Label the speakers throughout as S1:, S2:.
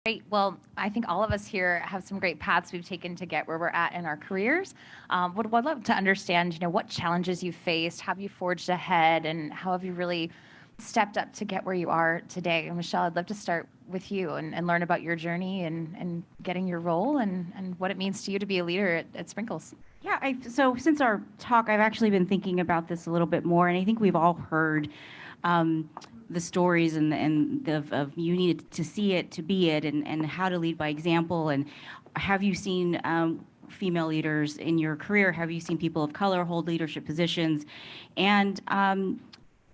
S1: Great. Well, I think all of us here have some great paths we've taken to get where we're at in our careers. Would love to understand, what challenges you faced, have you forged ahead, and how have you really stepped up to get where you are today? And Michelle, I'd love to start with you and learn about your journey and getting your role and what it means to you to be a leader at Sprinkles.
S2: Yeah, so since our talk, I've actually been thinking about this a little bit more, and I think we've all heard the stories of you need to see it to be it, and how to lead by example. And have you seen female leaders in your career? Have you seen people of color hold leadership positions? And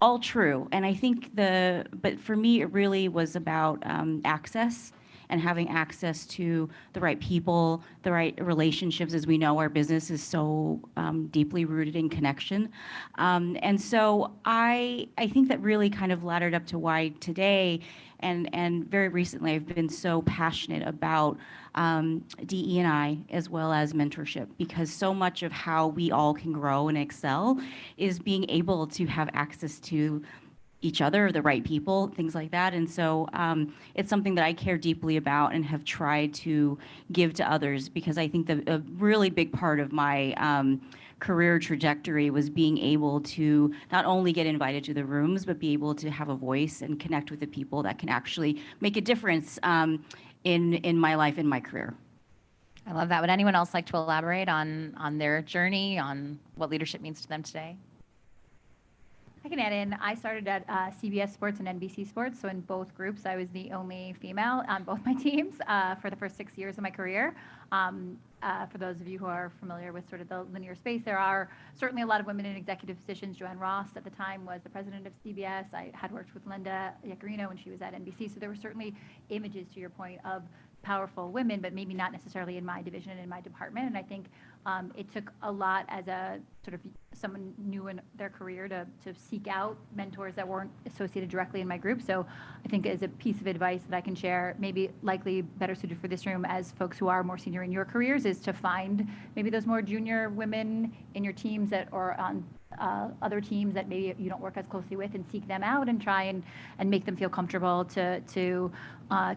S2: all true. And I think but for me, it really was about access and having access to the right people, the right relationships. As we know, our business is so deeply rooted in connection. And so I think that really kind of laddered up to why today and very recently I've been so passionate about DE&I as well as mentorship, because so much of how we all can grow and excel is being able to have access to each other, the right people, things like that. And so it's something that I care deeply about and have tried to give to others, because I think a really big part of my career trajectory was being able to not only get invited to the rooms, but be able to have a voice and connect with the people that can actually make a difference in my life, in my career.
S1: I love that. Would anyone else like to elaborate on their journey, on what leadership means to them today?
S3: I can add in, I started at CBS Sports and NBC Sports, so in both groups I was the only female on both my teams for the first 6 years of my career. For those of you who are familiar with sort of the linear space, there are certainly a lot of women in executive positions. Joanne Ross at the time was the president of CBS. I had worked with Linda Yaccarino when she was at NBC, so there were certainly images, to your point, of powerful women, but maybe not necessarily in my division and in my department. And I think it took a lot as a sort of someone new in their career to seek out mentors that weren't associated directly in my group. So I think as a piece of advice that I can share, maybe likely better suited for this room as folks who are more senior in your careers, is to find maybe those more junior women in your teams that or on other teams that maybe you don't work as closely with, and seek them out and try and make them feel comfortable to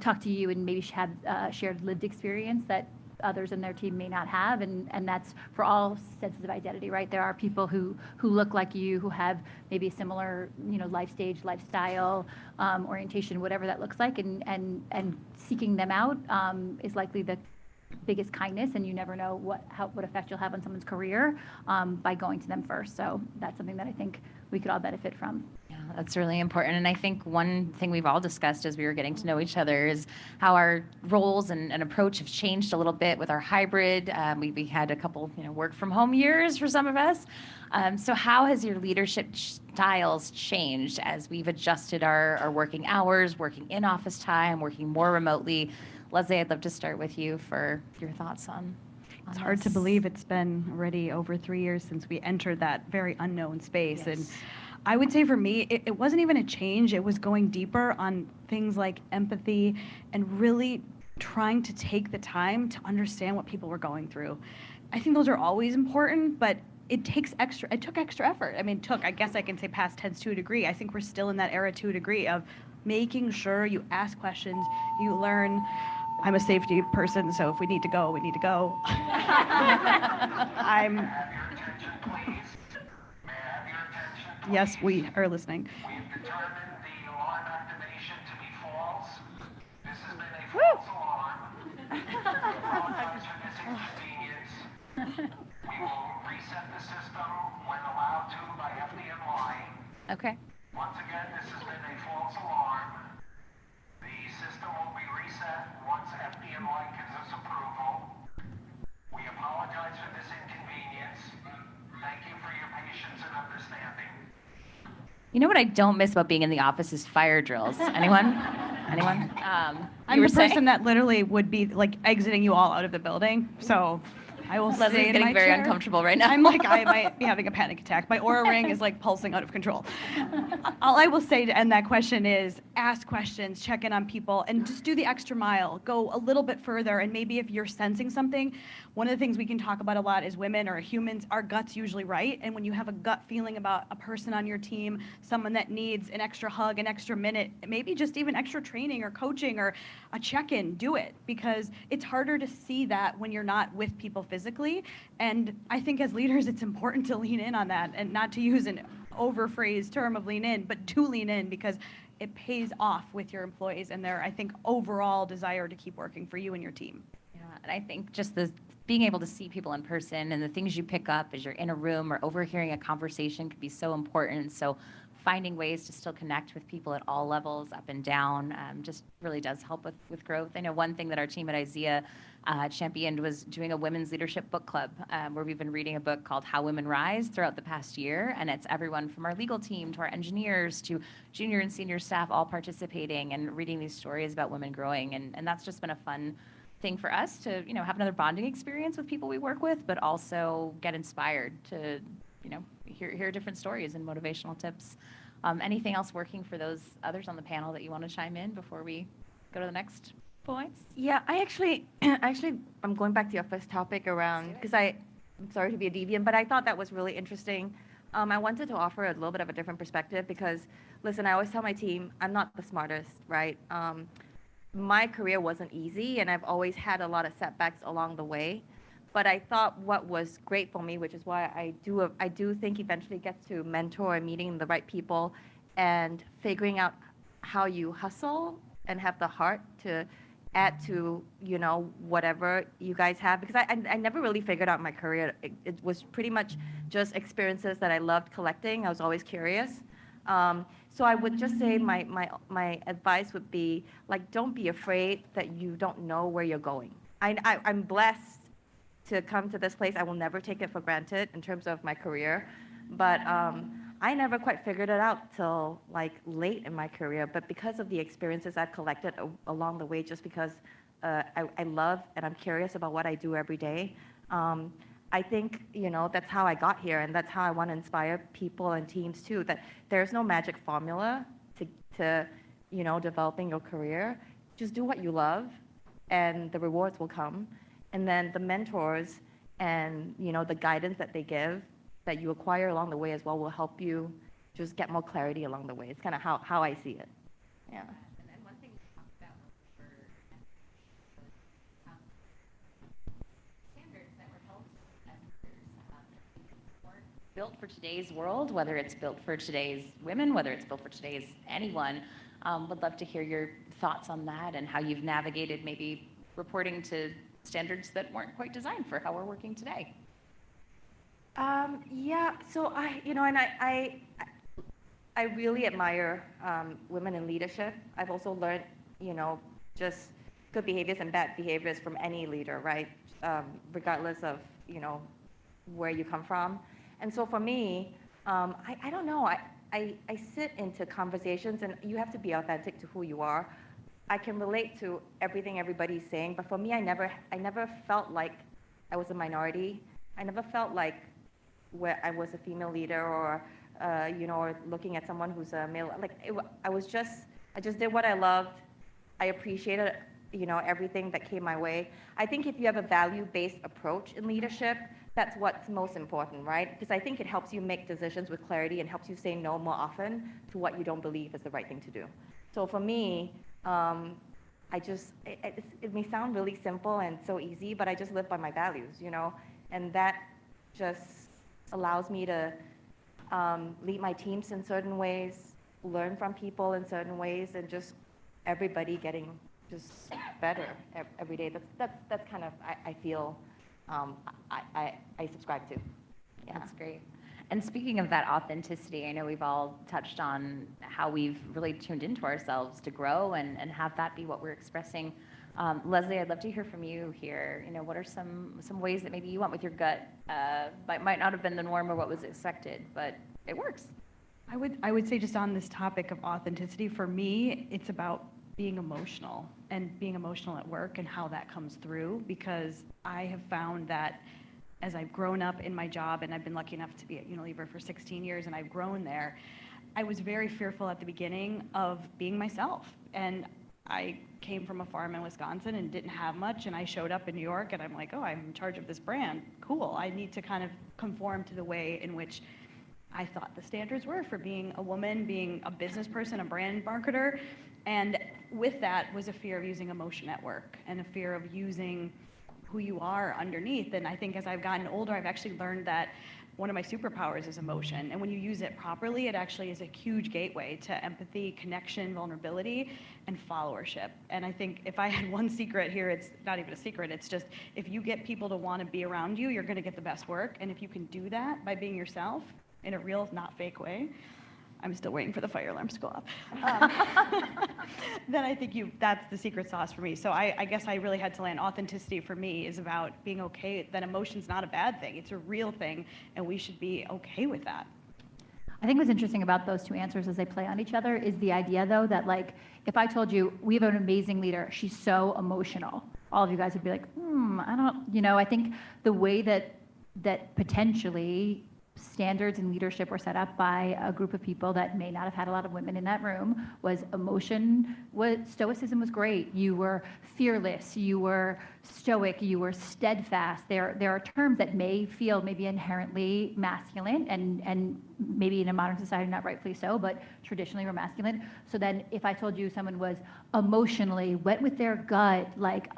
S3: talk to you and maybe have shared lived experience that others in their team may not have, and that's for all senses of identity, right? There are people who look like you, who have maybe a similar, life stage, lifestyle, orientation, whatever that looks like, and seeking them out is likely the biggest kindness, and you never know what effect you'll have on someone's career by going to them first. So that's something that I think we could all benefit from.
S1: Yeah, that's really important. And I think one thing we've all discussed as we were getting to know each other is how our roles and approach have changed a little bit with our hybrid. We had a couple, work from home years for some of us. So how has your leadership styles changed as we've adjusted our working hours, working in office time, working more remotely? Leslie, I'd love to start with you for your thoughts on
S4: It's hard to believe it's been already over 3 years since we entered that very unknown space.
S1: Yes.
S4: And I would say for me, it wasn't even a change. It was going deeper on things like empathy and really trying to take the time to understand what people were going through. I think those are always important, but it took extra effort. I mean, I guess I can say past tense to a degree. I think we're still in that era to a degree of making sure you ask questions, you learn. I'm a safety person, so if we need to go, we need to go. Yes, we are listening.
S5: We've determined the alarm activation to be false. This has been a false alarm. We apologize for this inconvenience. We will reset the system when allowed to by FDNY.
S1: Okay.
S5: Once again, this has been a false alarm. The system will be reset once FDNY gives us approval. We apologize for this inconvenience. Thank you for your patience and understanding.
S1: You know what I don't miss about being in the office is fire drills. Anyone?
S4: I'm the person that literally would be like exiting you all out of the building. So I will
S1: Leslie's
S4: stay in
S1: getting
S4: my
S1: very
S4: chair.
S1: uncomfortable right now.
S4: I'm like, I might be having a panic attack. My aura ring is like pulsing out of control. All I will say to end that question is ask questions, check in on people, and just do the extra mile. Go a little bit further, and maybe if you're sensing something, one of the things we can talk about a lot as women or humans, our gut's usually right. And when you have a gut feeling about a person on your team, someone that needs an extra hug, an extra minute, maybe just even extra training or coaching or a check-in, do it, because it's harder to see that when you're not with people physically. And I think as leaders, it's important to lean in on that, and not to use an overphrased term of lean in, but do lean in, because it pays off with your employees and their, I think, overall desire to keep working for you and your team.
S1: Yeah, and I think just the being able to see people in person and the things you pick up as you're in a room or overhearing a conversation could be so important. So finding ways to still connect with people at all levels, up and down, just really does help with growth. I know one thing that our team at IZEA championed was doing a women's leadership book club, where we've been reading a book called How Women Rise throughout the past year. And it's everyone from our legal team to our engineers to junior and senior staff all participating and reading these stories about women growing. And that's just been a fun thing for us to, have another bonding experience with people we work with, but also get inspired to, hear different stories and motivational tips. Anything else working for those others on the panel that you want to chime in before we go to the next points?
S6: Yeah, I actually, I'm going back to your first topic around, because I'm sorry to be a deviant, but I thought that was really interesting. I wanted to offer a little bit of a different perspective because, listen, I always tell my team, I'm not the smartest, right? My career wasn't easy, and I've always had a lot of setbacks along the way. But I thought what was great for me, which is why I do think eventually it gets to mentor and meeting the right people and figuring out how you hustle and have the heart to add to, whatever you guys have. Because I never really figured out my career. It was pretty much just experiences that I loved collecting. I was always curious. So I would just say my advice would be, like, don't be afraid that you don't know where you're going. I'm blessed to come to this place. I will never take it for granted in terms of my career, but I never quite figured it out till like late in my career. But because of the experiences I've collected along the way, just because I love and I'm curious about what I do every day, I think that's how I got here, and that's how I want to inspire people and teams too. That there's no magic formula to developing your career. Just do what you love, and the rewards will come. And then the mentors and the guidance that they give, that you acquire along the way as well, will help you just get more clarity along the way. It's kind of how I see it. Yeah.
S1: And one thing we talked about for standards that were held weren't built for today's world, whether it's built for today's women, whether it's built for today's anyone. Would love to hear your thoughts on that and how you've navigated maybe reporting to standards that weren't quite designed for how we're working today.
S6: Yeah, so I really admire women in leadership. I've also learned, just good behaviors and bad behaviors from any leader, right? Regardless of, where you come from. And so for me, I don't know, I sit into conversations, and you have to be authentic to who you are. I can relate to everything everybody's saying, but for me, I never felt like I was a minority. I never felt like where I was a female leader or, or looking at someone who's a male. I just did what I loved. I appreciated, everything that came my way. I think if you have a value-based approach in leadership, that's what's most important, right? Because I think it helps you make decisions with clarity and helps you say no more often to what you don't believe is the right thing to do. So for me, it may sound really simple and so easy, but I just live by my values, and that just allows me to lead my teams in certain ways, learn from people in certain ways, and just everybody getting just better every day. That's kind of, I feel, I subscribe to. Yeah.
S1: That's great. And speaking of that authenticity, I know we've all touched on how we've really tuned into ourselves to grow and have that be what we're expressing. Leslie, I'd love to hear from you here. What are some ways that maybe you went with your gut, might not have been the norm or what was expected, but it works?
S4: I would say, just on this topic of authenticity, for me, it's about being emotional and being emotional at work and how that comes through, because I have found that as I've grown up in my job, and I've been lucky enough to be at Unilever for 16 years, and I've grown there, I was very fearful at the beginning of being myself. And I came from a farm in Wisconsin and didn't have much, and I showed up in New York, and I'm like, oh, I'm in charge of this brand. Cool. I need to kind of conform to the way in which I thought the standards were for being a woman, being a business person, a brand marketer. And with that was a fear of using emotion at work and a fear of using who you are underneath. And I think as I've gotten older, I've actually learned that one of my superpowers is emotion. And when you use it properly, it actually is a huge gateway to empathy, connection, vulnerability, and followership. And I think if I had one secret here, it's not even a secret, it's just if you get people to want to be around you, you're going to get the best work. And if you can do that by being yourself in a real, not fake way, I'm still waiting for the fire alarms to go off. Then I think that's the secret sauce for me. So I guess I really had to land. Authenticity for me is about being okay that emotion's not a bad thing. It's a real thing, and we should be okay with that.
S3: I think what's interesting about those two answers as they play on each other is the idea, though, that like if I told you we have an amazing leader, she's so emotional, all of you guys would be like, I don't, I think the way that potentially standards and leadership were set up by a group of people that may not have had a lot of women in that room was stoicism was great. You were fearless, you were stoic, you were steadfast. There are terms that may feel maybe inherently masculine and maybe in a modern society not rightfully so, but traditionally were masculine. So then if I told you someone was emotionally went with their gut, like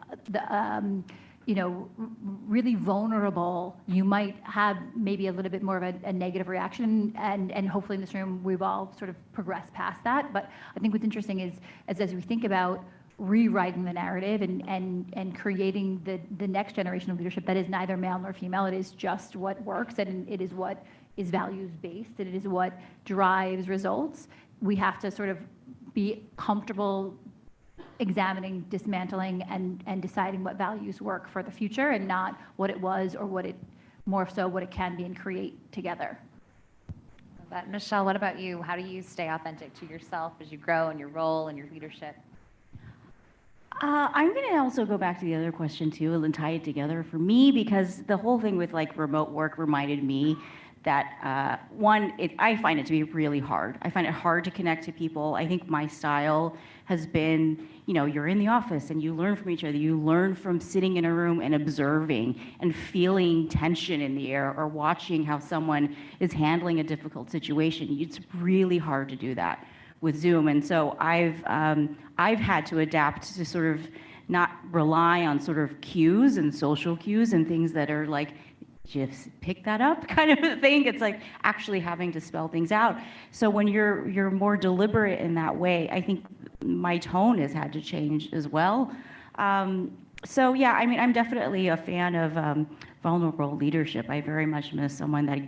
S3: really vulnerable, you might have maybe a little bit more of a negative reaction, and hopefully in this room we've all sort of progressed past that. But I think what's interesting is as we think about rewriting the narrative and creating the next generation of leadership that is neither male nor female, it is just what works, and it is what is values based, and it is what drives results. We have to sort of be comfortable examining, dismantling, and deciding what values work for the future and not what it was or what it can be and create together.
S1: But Michelle, what about you? How do you stay authentic to yourself as you grow in your role and your leadership?
S2: I'm going to also go back to the other question too and tie it together for me, because the whole thing with like remote work reminded me that I find it to be really hard. I find it hard to connect to people. I think my style has been, you're in the office and you learn from each other. You learn from sitting in a room and observing and feeling tension in the air or watching how someone is handling a difficult situation. It's really hard to do that with Zoom. And so I've had to adapt to sort of not rely on sort of cues and social cues and things that are like, just pick that up kind of a thing. It's like actually having to spell things out. So when you're more deliberate in that way, I think my tone has had to change as well. So yeah, I mean, I'm definitely a fan of vulnerable leadership. I very much miss someone that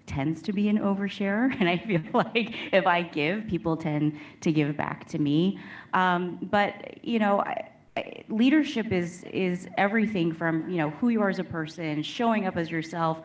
S2: tends to be an oversharer, and I feel like if I give, people tend to give back to me. But leadership is everything from who you are as a person, showing up as yourself,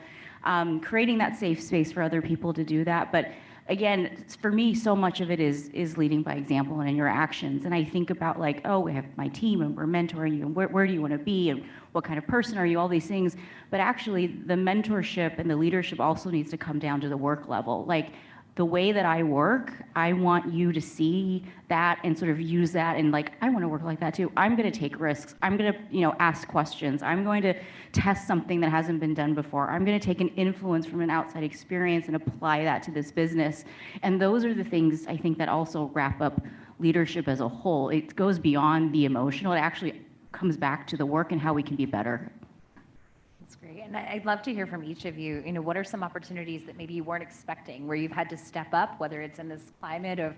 S2: creating that safe space for other people to do that. But again, for me, so much of it is leading by example and in your actions. And I think about like, oh, we have my team and we're mentoring you, and where do you want to be and what kind of person are you, all these things. But actually the mentorship and the leadership also needs to come down to the work level. Like, the way that I work, I want you to see that and sort of use that and like, I want to work like that too. I'm going to take risks. I'm going to, ask questions. I'm going to test something that hasn't been done before. I'm going to take an influence from an outside experience and apply that to this business. And those are the things I think that also wrap up leadership as a whole. It goes beyond the emotional. It actually comes back to the work and how we can be better.
S1: That's great. And I'd love to hear from each of you, what are some opportunities that maybe you weren't expecting, where you've had to step up, whether it's in this climate of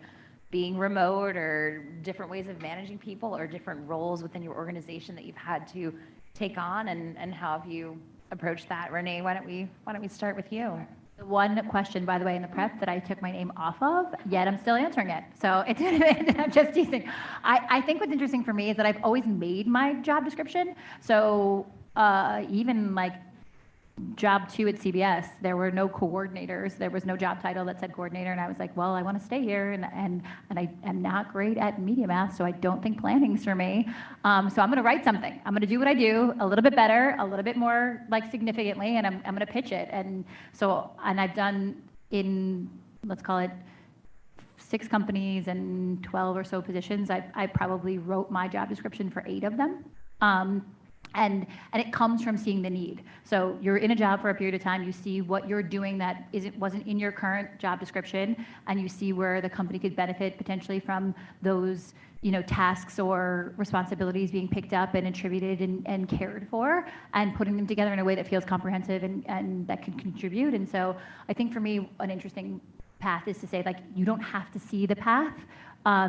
S1: being remote or different ways of managing people or different roles within your organization that you've had to take on, and how have you approached that? Renee, why don't we start with you?
S3: The one question, by the way, in the prep that I took my name off of, yet I'm still answering it. So I'm just teasing. I think what's interesting for me is that I've always made my job description. So even like job 2 at CBS, there were no coordinators. There was no job title that said coordinator. And I was like, well, I want to stay here. And I am not great at media math, so I don't think planning's for me. So I'm going to write something. I'm going to do what I do a little bit better, a little bit more like significantly, and I'm going to pitch it. And I've done in, let's call it 6 companies and 12 or so positions. I probably wrote my job description for 8 of them. And it comes from seeing the need. So you're in a job for a period of time, you see what you're doing that wasn't in your current job description, and you see where the company could benefit potentially from those, tasks or responsibilities being picked up and attributed and cared for, and putting them together in a way that feels comprehensive and that can contribute. And so I think for me, an interesting path is to say, like, you don't have to see the path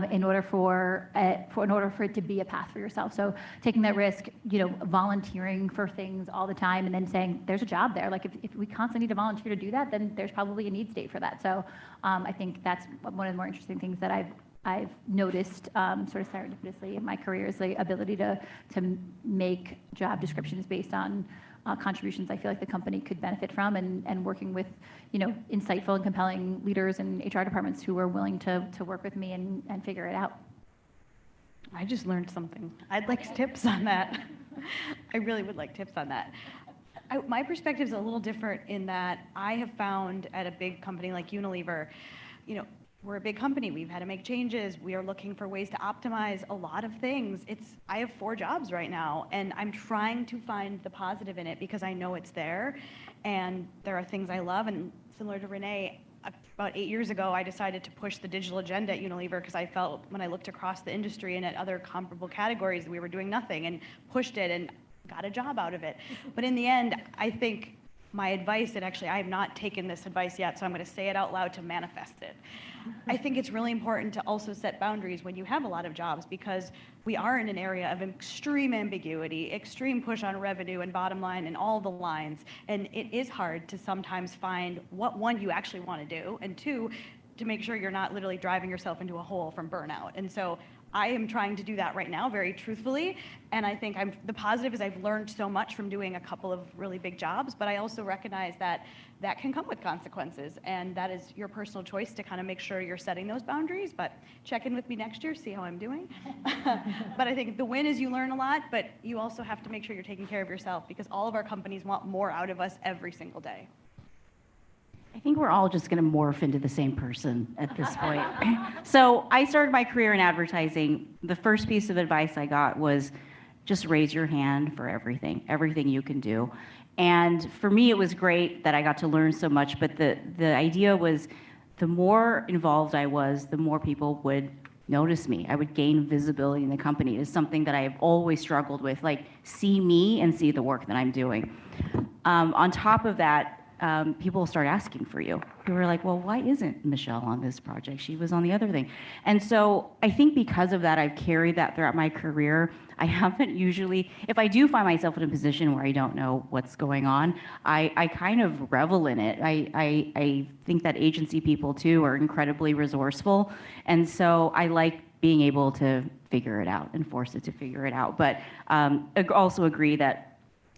S3: in order for it to be a path for yourself. So taking that risk, volunteering for things all the time, and then saying there's a job there. Like if we constantly need to volunteer to do that, then there's probably a need state for that. So I think that's one of the more interesting things that I've noticed sort of serendipitously in my career, is the ability to make job descriptions based on contributions I feel like the company could benefit from, and working with, insightful and compelling leaders and HR departments who are willing to work with me and figure it out.
S4: I just learned something. I'd like tips on that. I really would like tips on that. My perspective is a little different in that I have found at a big company like Unilever, we're a big company. We've had to make changes. We are looking for ways to optimize a lot of things. I have 4 jobs right now, and I'm trying to find the positive in it because I know it's there, and there are things I love. And similar to Renee, about 8 years ago, I decided to push the digital agenda at Unilever because I felt when I looked across the industry and at other comparable categories, we were doing nothing, and pushed it and got a job out of it. But in the end, I think my advice, and actually I have not taken this advice yet, so I'm going to say it out loud to manifest it. I think it's really important to also set boundaries when you have a lot of jobs, because we are in an area of extreme ambiguity, extreme push on revenue and bottom line and all the lines. And it is hard to sometimes find what, one, you actually want to do, and 2, to make sure you're not literally driving yourself into a hole from burnout. And so I am trying to do that right now, very truthfully. And I think the positive is I've learned so much from doing a couple of really big jobs, but I also recognize that that can come with consequences. And that is your personal choice to kind of make sure you're setting those boundaries. But check in with me next year, see how I'm doing. But I think the win is you learn a lot, but you also have to make sure you're taking care of yourself, because all of our companies want more out of us every single day.
S2: I think we're all just going to morph into the same person at this point. So I started my career in advertising. The first piece of advice I got was just raise your hand for everything you can do. And for me, it was great that I got to learn so much, but the idea was the more involved I was, the more people would notice me. I would gain visibility in the company. It's something that I've always struggled with, like see me and see the work that I'm doing. On top of that, people start asking for you. People were like, well, why isn't Michelle on this project? She was on the other thing. And so I think because of that, I've carried that throughout my career. I haven't usually, if I do find myself in a position where I don't know what's going on, I kind of revel in it. I think that agency people too are incredibly resourceful. And so I like being able to figure it out and force it to figure it out. But also agree that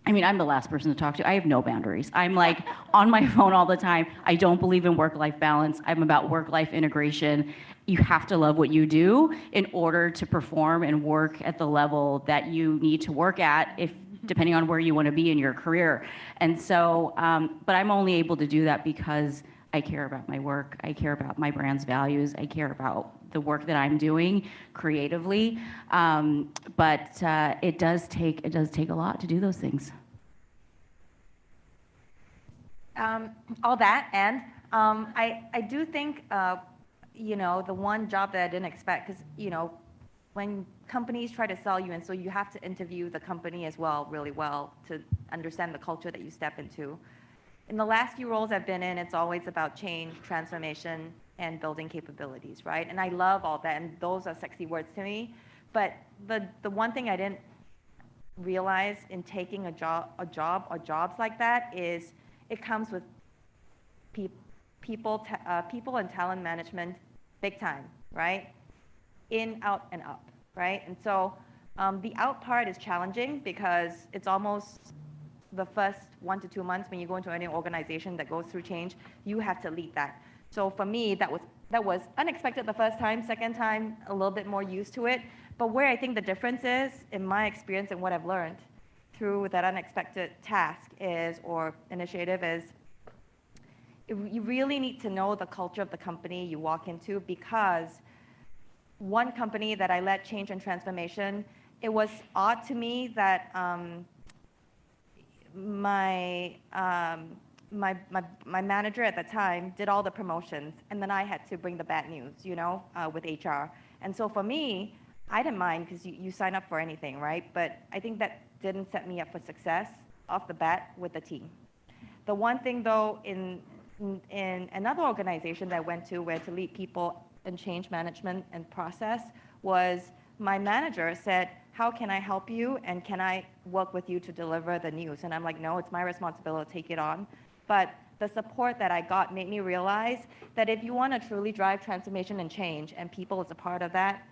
S2: I'm the last person to talk to. I have no boundaries. I'm like on my phone all the time. I don't believe in work-life balance. I'm about work-life integration. You have to love what you do in order to perform and work at the level that you need to work at, depending on where you want to be in your career. And so, but I'm only able to do that because I care about my work. I care about my brand's values. I care about the work that I'm doing creatively. But it does take a lot to do those things.
S6: All that, and I do think the one job that I didn't expect, because when companies try to sell you, and so you have to interview the company as well really well to understand the culture that you step into. In the last few roles I've been in, it's always about change, transformation, and building capabilities, right? And I love all that, and those are sexy words to me. But the one thing I didn't realize in taking a job or jobs like that is it comes with people and talent management, big time, right? In, out, and up, right? And so the out part is challenging because it's almost the first 1 to 2 months when you go into any organization that goes through change, you have to lead that. So for me, that was unexpected the first time. Second time, a little bit more used to it. But where I think the difference is, in my experience and what I've learned through that unexpected task is, or initiative is, you really need to know the culture of the company you walk into, because one company that I led change and transformation, it was odd to me that my manager at the time did all the promotions, and then I had to bring the bad news, with HR. And so for me, I didn't mind, because you sign up for anything, right? But I think that didn't set me up for success off the bat with the team. The one thing though, in another organization that I went to, where to lead people in change management and process, was my manager said, how can I help you, and can I work with you to deliver the news? And I'm like, no, it's my responsibility to take it on. But the support that I got made me realize that if you want to truly drive transformation and change, and people is a part of that,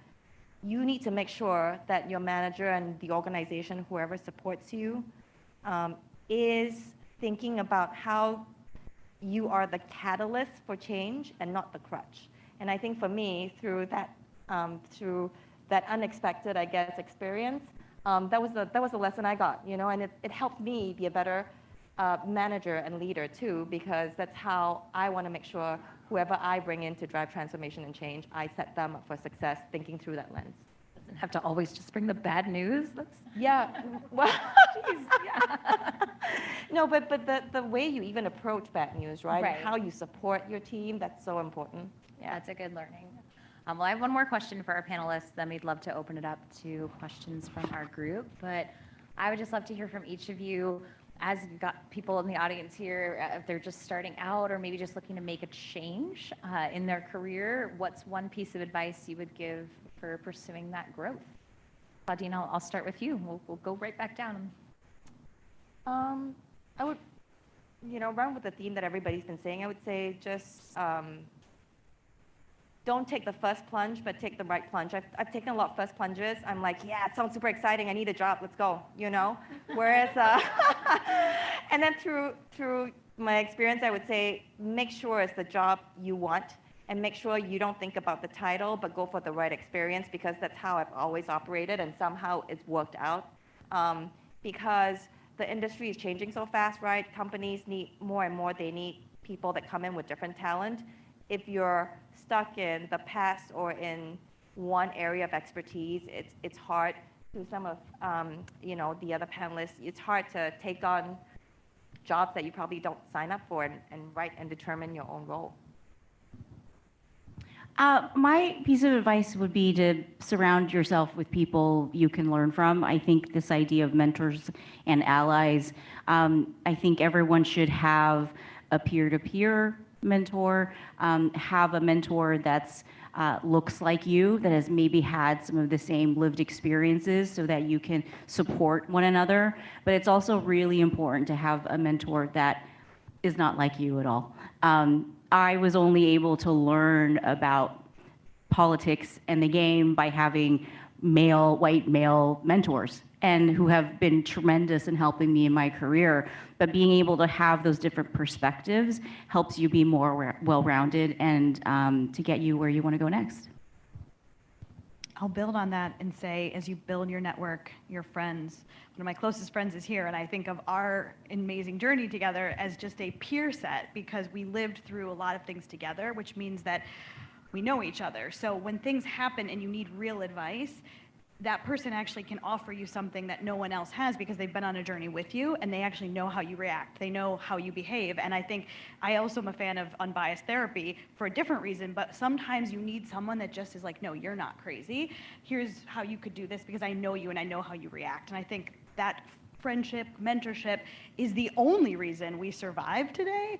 S6: you need to make sure that your manager and the organization, whoever supports you, is thinking about how you are the catalyst for change and not the crutch. And I think for me, through that unexpected, I guess, experience, that was the lesson I got, and it helped me be a better manager and leader too, because that's how I want to make sure whoever I bring in to drive transformation and change, I set them up for success, thinking through that lens.
S1: Doesn't have to always just bring the bad news.
S6: Yeah, well, geez, yeah. No, but the way you even approach bad news, right?
S1: Right.
S6: And how you support your team, that's so important.
S1: Yeah, that's a good learning. Well, I have one more question for our panelists, then we'd love to open it up to questions from our group. But I would just love to hear from each of you, as you've got people in the audience here, if they're just starting out or maybe just looking to make a change in their career, what's one piece of advice you would give for pursuing that growth? Claudine, I'll start with you. We'll go right back down.
S6: I would, run with the theme that everybody's been saying. I would say just don't take the first plunge, but take the right plunge. I've taken a lot of first plunges. I'm like, yeah, it sounds super exciting. I need a job. Let's go, Whereas, and then through my experience, I would say make sure it's the job you want, and make sure you don't think about the title, but go for the right experience, because that's how I've always operated, and somehow it's worked out. Because the industry is changing so fast, right? Companies need more and more. They need people that come in with different talent. If you're stuck in the past or in one area of expertise, it's hard. To some of the other panelists, it's hard to take on jobs that you probably don't sign up for and write and determine your own role.
S2: My piece of advice would be to surround yourself with people you can learn from. I think this idea of mentors and allies, I think everyone should have a peer-to-peer mentor, have a mentor that's looks like you, that has maybe had some of the same lived experiences, so that you can support one another. But it's also really important to have a mentor that is not like you at all. I was only able to learn about politics and the game by having white male mentors, and who have been tremendous in helping me in my career. But being able to have those different perspectives helps you be more well-rounded and to get you where you want to go next.
S4: I'll build on that and say, as you build your network, your friends, one of my closest friends is here, and I think of our amazing journey together as just a peer set, because we lived through a lot of things together, which means that we know each other. So when things happen and you need real advice, that person actually can offer you something that no one else has, because they've been on a journey with you and they actually know how you react. They know how you behave. And I think I also am a fan of unbiased therapy for a different reason, but sometimes you need someone that just is like, no, you're not crazy. Here's how you could do this, because I know you and I know how you react. And I think that friendship, mentorship is the only reason we survive today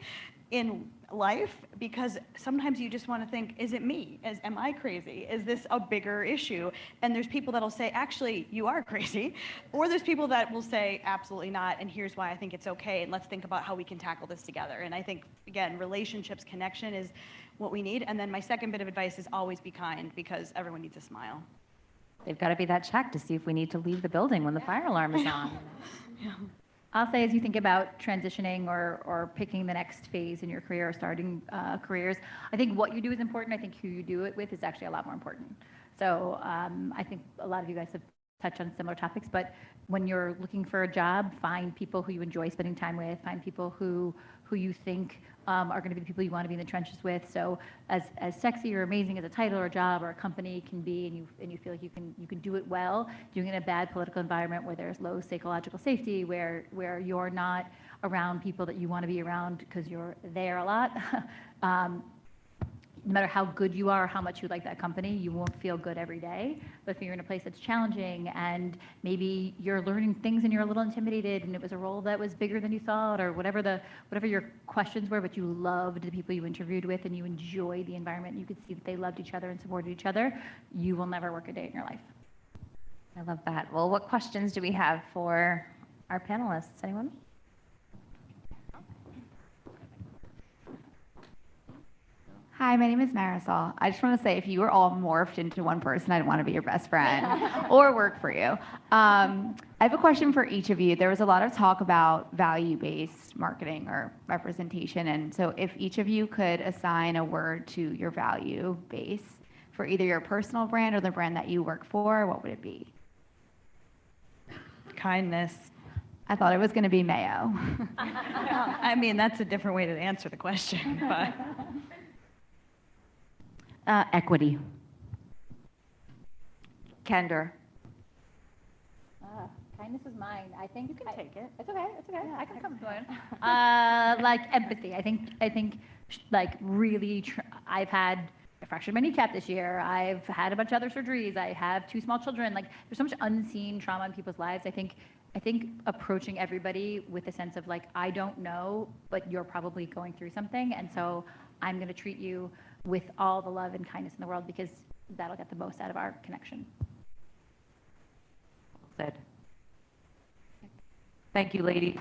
S4: in life, because sometimes you just want to think, is it me? Am I crazy? Is this a bigger issue? And there's people that'll say, actually, you are crazy. Or there's people that will say, absolutely not, and here's why I think it's okay, and let's think about how we can tackle this together. And I think, again, relationships, connection is what we need. And then my second bit of advice is always be kind, because everyone needs a smile.
S1: They've got to be that check to see if we need to leave the building when the fire alarm is on.
S4: Yeah.
S3: I'll say as you think about transitioning or picking the next phase in your career or starting careers, I think what you do is important. I think who you do it with is actually a lot more important. So I think a lot of you guys have touched on similar topics, but when you're looking for a job, find people who you enjoy spending time with, find people who you think are going to be the people you want to be in the trenches with. So as sexy or amazing as a title or a job or a company can be, and you feel like you can do it well, doing it in a bad political environment where there's low psychological safety, where you're not around people that you want to be around because you're there a lot. No matter how good you are, or how much you like that company, you won't feel good every day. But if you're in a place that's challenging and maybe you're learning things and you're a little intimidated and it was a role that was bigger than you thought or whatever your questions were, but you loved the people you interviewed with and you enjoyed the environment, you could see that they loved each other and supported each other, you will never work a day in your life.
S1: I love that. Well, what questions do we have for our panelists? Anyone?
S7: Hi, my name is Marisol. I just want to say if you were all morphed into one person, I'd want to be your best friend or work for you. I have a question for each of you. There was a lot of talk about value-based marketing or representation. And so if each of you could assign a word to your value base for either your personal brand or the brand that you work for, what would it be?
S4: Kindness.
S7: I thought it was going to be mayo.
S4: I mean, that's a different way to answer the question, but.
S2: Equity.
S6: Candor.
S3: Kindness is mine. I think you can
S4: take it.
S3: It's okay. It's okay. I can come to it. Like empathy. I think like really. I've had I fractured my kneecap this year. I've had a bunch of other surgeries. I have 2 small children. Like there's so much unseen trauma in people's lives. I think approaching everybody with a sense of like I don't know, but you're probably going through something, and so I'm going to treat you with all the love and kindness in the world because that'll get the most out of our connection.
S6: Said. Thank you, ladies.